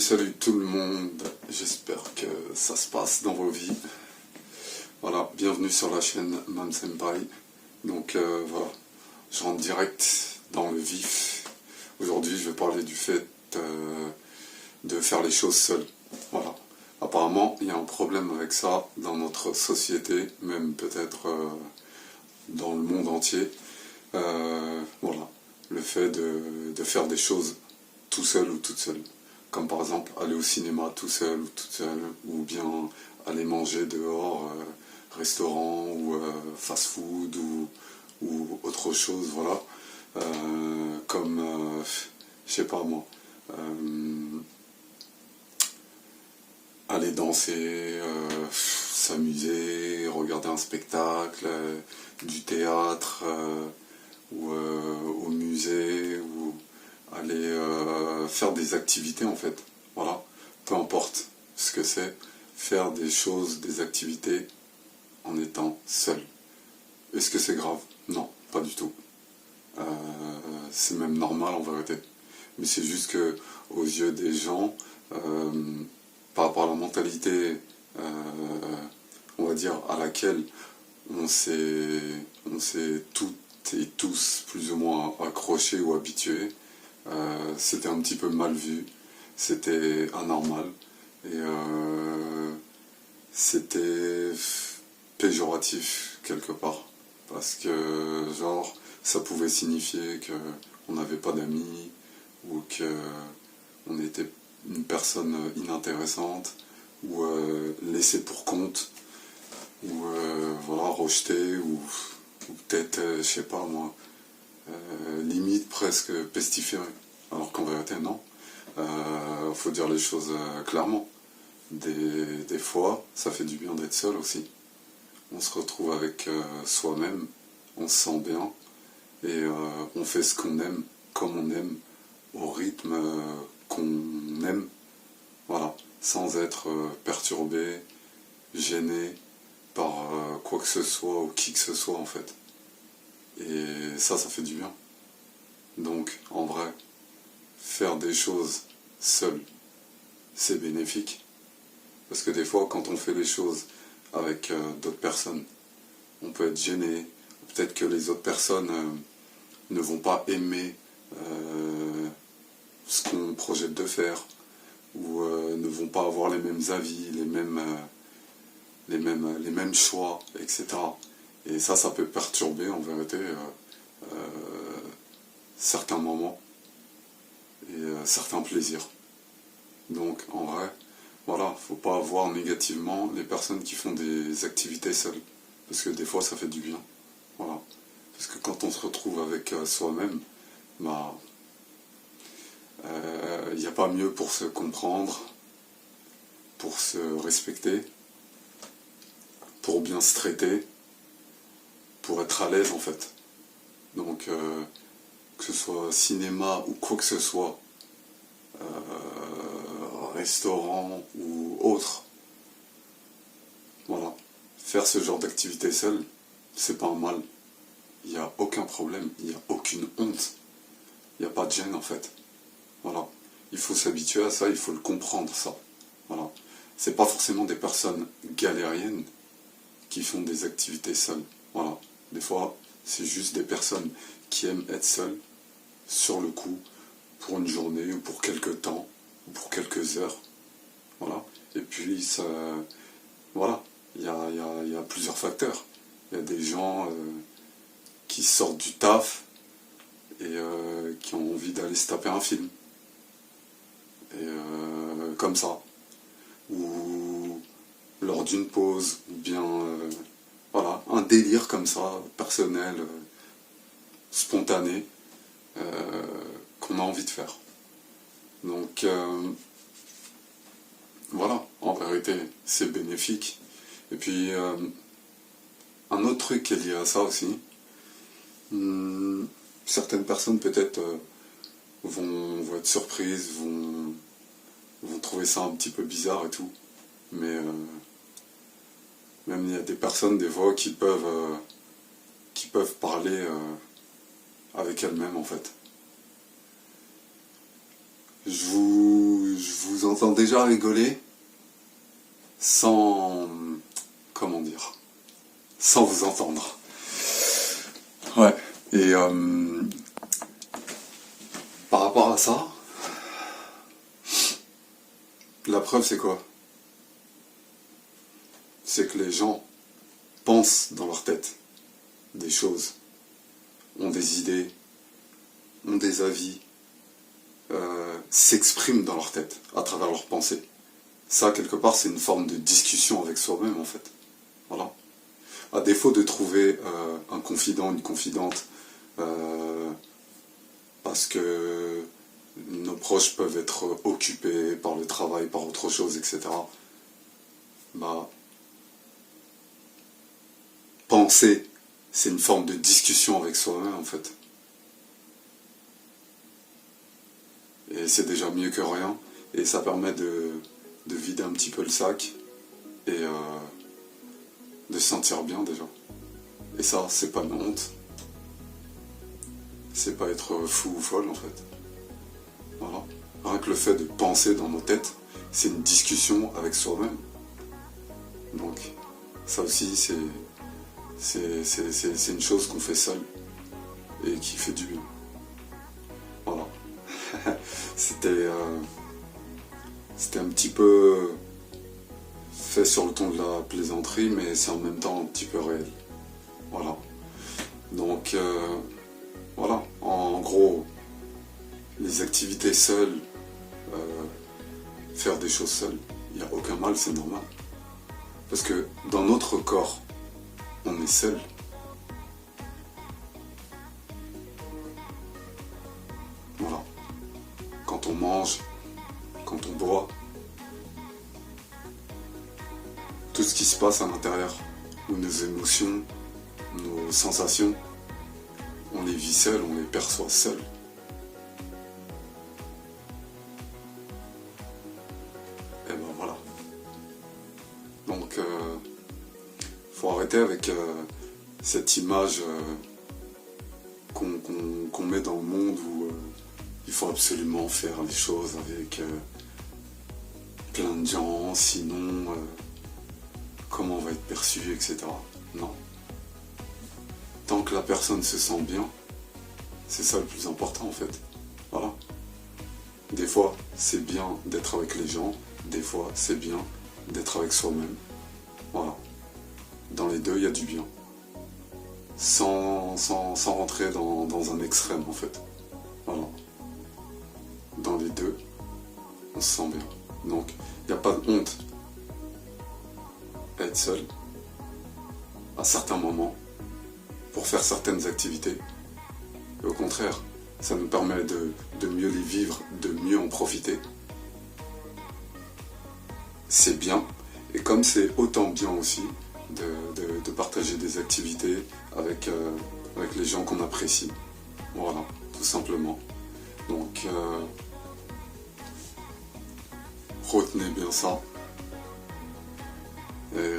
Salut tout le monde, j'espère que ça se passe dans vos vies. Voilà, bienvenue sur la chaîne Mam Senpai. Donc voilà, je rentre direct dans le vif. Aujourd'hui je vais parler du fait de faire les choses seul. Voilà, apparemment il y a un problème avec ça dans notre société, même peut-être dans le monde entier. Voilà, le fait de faire des choses tout seul ou toute seule. Comme par exemple aller au cinéma tout seul ou toute seule, ou bien aller manger dehors, restaurant ou fast-food ou autre chose, voilà. Comme, je sais pas moi, aller danser, s'amuser, regarder un spectacle, du théâtre, ou au musée, ou aller faire des activités en fait, voilà, peu importe ce que c'est, faire des choses, des activités en étant seul. Est-ce que c'est grave? Non, pas du tout. C'est même normal en vérité. Mais c'est juste que aux yeux des gens, par rapport à la mentalité, on va dire, à laquelle on s'est toutes et tous plus ou moins accrochés ou habitués, c'était un petit peu mal vu, c'était anormal, et c'était péjoratif quelque part, parce que genre ça pouvait signifier que on n'avait pas d'amis, ou que on était une personne inintéressante, ou laissée pour compte, ou voilà, rejetée, ou peut-être, je sais pas moi, limite presque pestiféré. Alors qu'en vérité, non. Faut dire les choses clairement. Des fois, ça fait du bien d'être seul aussi. On se retrouve avec soi-même, on se sent bien, et on fait ce qu'on aime, comme on aime, au rythme qu'on aime, voilà, sans être perturbé, gêné par quoi que ce soit ou qui que ce soit en fait. Et ça fait du bien. Donc, en vrai, faire des choses seul, c'est bénéfique. Parce que des fois, quand on fait les choses avec d'autres personnes, on peut être gêné. Peut-être que les autres personnes ne vont pas aimer ce qu'on projette de faire, ou ne vont pas avoir les mêmes avis, les mêmes choix, etc. Et ça peut perturber en vérité certains moments et certains plaisirs. Donc en vrai, voilà, faut pas voir négativement les personnes qui font des activités seules, parce que des fois ça fait du bien. Voilà. Parce que quand on se retrouve avec soi-même, bah, il n'y a pas mieux pour se comprendre, pour se respecter, pour bien se traiter, pour être à l'aise en fait. Donc que ce soit cinéma ou quoi que ce soit, restaurant ou autre, voilà, faire ce genre d'activité seul, c'est pas un mal. Il n'y a aucun problème, il n'y a aucune honte, il n'y a pas de gêne en fait. Voilà, il faut s'habituer à ça, il faut le comprendre ça. Voilà, c'est pas forcément des personnes galériennes qui font des activités seules. Voilà, des fois c'est juste des personnes qui aiment être seules sur le coup pour une journée ou pour quelques temps ou pour quelques heures. Voilà, et puis ça, voilà, il y a plusieurs facteurs. Il y a des gens qui sortent du taf et qui ont envie d'aller se taper un film. Et comme ça. Ou lors d'une pause, ou bien voilà, un délire comme ça, personnel, spontané, qu'on a envie de faire. Donc voilà, en vérité, c'est bénéfique. Et puis un autre truc qui est lié à ça aussi, certaines personnes peut-être vont être surprises, vont trouver ça un petit peu bizarre et tout, mais même il y a des personnes des fois qui peuvent parler avec elles-mêmes en fait. Je je vous entends déjà rigoler sans... comment dire, sans vous entendre. Ouais, et par rapport à ça, la preuve c'est quoi? C'est que les gens pensent dans leur tête des choses, ont des idées, ont des avis, s'expriment dans leur tête à travers leurs pensées. Ça, quelque part, c'est une forme de discussion avec soi-même, en fait. Voilà. À défaut de trouver un confident, une confidente, parce que nos proches peuvent être occupés par le travail, par autre chose, etc. Bah, penser, c'est une forme de discussion avec soi-même, en fait. Et c'est déjà mieux que rien. Et ça permet de vider un petit peu le sac et de se sentir bien déjà. Et ça, c'est pas une honte. C'est pas être fou ou folle, en fait. Voilà. Rien que le fait de penser dans nos têtes, c'est une discussion avec soi-même. Donc, ça aussi, c'est une chose qu'on fait seul et qui fait du bien. Voilà. C'était un petit peu fait sur le ton de la plaisanterie, mais c'est en même temps un petit peu réel. Voilà. Donc, voilà. En gros, les activités seules, faire des choses seules, il n'y a aucun mal, c'est normal. Parce que dans notre corps, on est seul. Voilà. Quand on mange, quand on boit, tout ce qui se passe à l'intérieur, ou nos émotions, nos sensations, on les vit seuls, on les perçoit seuls. Et ben voilà. Donc, faut arrêter avec cette image qu'on met dans le monde où il faut absolument faire les choses avec plein de gens, sinon comment on va être perçu, etc. Non. Tant que la personne se sent bien, c'est ça le plus important en fait. Voilà. Des fois, c'est bien d'être avec les gens, des fois, c'est bien d'être avec soi-même. Voilà. Dans les deux, il y a du bien. Sans rentrer dans un extrême en fait. Voilà. Dans les deux, on se sent bien. Donc, il n'y a pas de honte à être seul à certains moments pour faire certaines activités. Et au contraire, ça nous permet de mieux les vivre, de mieux en profiter. C'est bien. Et comme c'est autant bien aussi de partager des activités avec les gens qu'on apprécie. Voilà, tout simplement. Donc, retenez bien ça. Et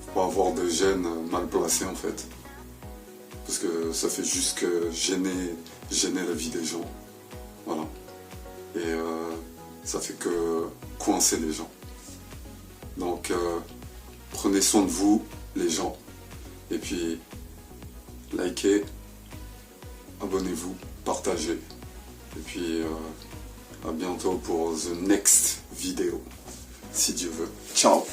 faut pas avoir de gêne mal placé en fait. Parce que ça fait juste que gêner la vie des gens. Voilà. Et ça fait que coincer les gens. Donc, prenez soin de vous, les gens. Et puis, likez, abonnez-vous, partagez. Et puis, à bientôt pour the next vidéo, si Dieu veut. Ciao!